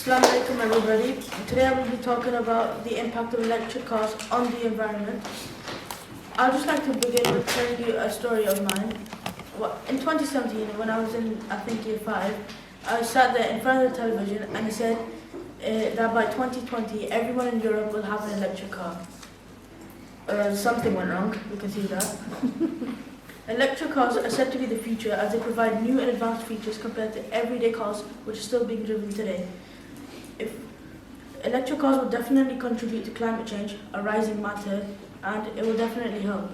Assalamu alaikum everybody. Today I will be talking about the impact of electric cars on the environment. I'd just like to begin with telling you a story of mine. In 2017, when I was in, I think, year 5, I sat there in front of the television and it said that by 2020 everyone in Europe will have an electric car. Something went wrong, you can see that. Electric cars are said to be the future as they provide new and advanced features compared to everyday cars which are still being driven today. Electric cars will definitely contribute to climate change, a rising matter, and it will definitely help.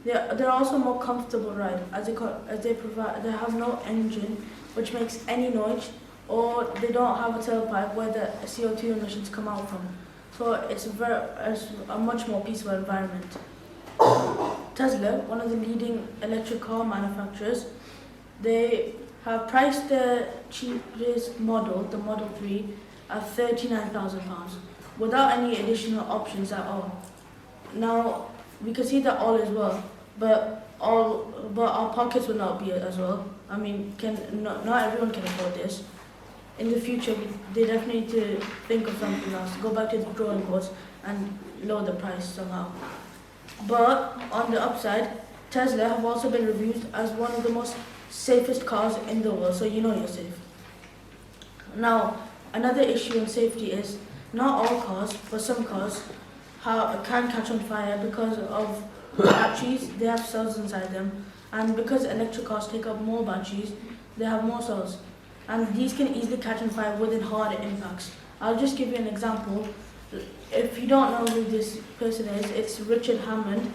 They're also a more comfortable ride as they have no engine which makes any noise, or they don't have a tailpipe where the CO2 emissions come out from. So it's a much more peaceful environment. Tesla, one of the leading electric car manufacturers, they have priced the cheapest model, the Model 3, at £39,000 without any additional options at all. Now, we can see that all is well, but our pockets will not be as well. I mean, not everyone can afford this. In the future, they definitely need to think of something else, go back to the drawing boards and lower the price somehow. But on the upside, Tesla have also been reviewed as one of the most safest cars in the world, so you know you're safe. Now, another issue in safety is not all cars, but some cars can catch on fire because of batteries. They have cells inside them, and because electric cars take up more batteries, they have more cells, and these can easily catch on fire within harder impacts. I'll just give you an example. If you don't know who this person is, it's Richard Hammond.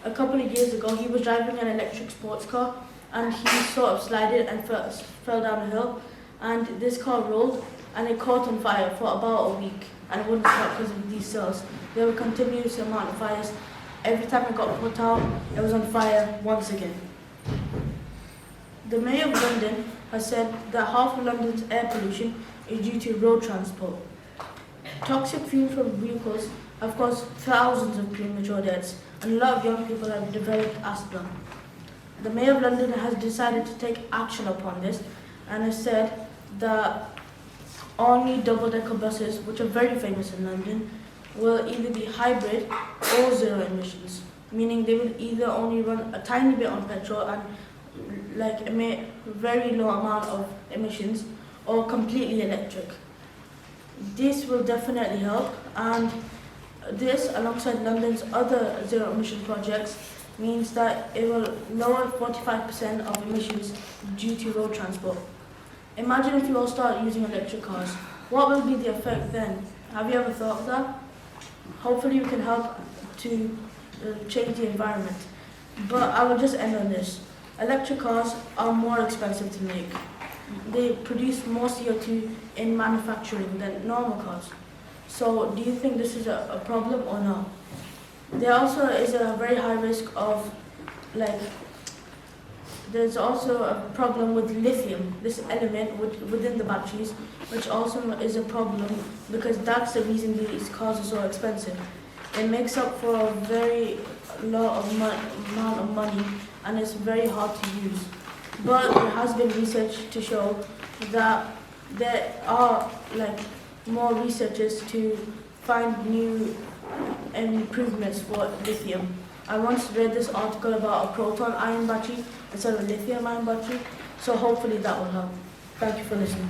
A couple of years ago, he was driving an electric sports car and he sort of slided and fell down a hill, and this car rolled and it caught on fire for about a week and it wouldn't stop because of these cells. There were continuous amount of fires. Every time it got put out, it was on fire once again. The Mayor of London has said that half of London's air pollution is due to road transport. Toxic fumes from vehicles have caused thousands of premature deaths, and a lot of young people have developed asthma. The Mayor of London has decided to take action upon this and has said that only double-decker buses, which are very famous in London, will either be hybrid or zero emissions, meaning they will either only run a tiny bit on petrol and emit very low amount of emissions, or completely electric. This will definitely help, and this, alongside London's other zero emission projects, means that it will lower 45% of emissions due to road transport. Imagine if you all start using electric cars. What will be the effect then? Have you ever thought of that? Hopefully we can help to change the environment. But I will just end on this. Electric cars are more expensive to make. They produce more CO2 in manufacturing than normal cars. So do you think this is a problem or not? There also is a very high risk of, there's also a problem with lithium, this element within the batteries, which also is a problem because that's the reason these cars are so expensive. It makes up for a very low amount of money and it's very hard to use. But there has been research to show that there are more researchers to find new improvements for lithium. I once read this article about a proton-ion battery instead of a lithium-ion battery, so hopefully that will help. Thank you for listening.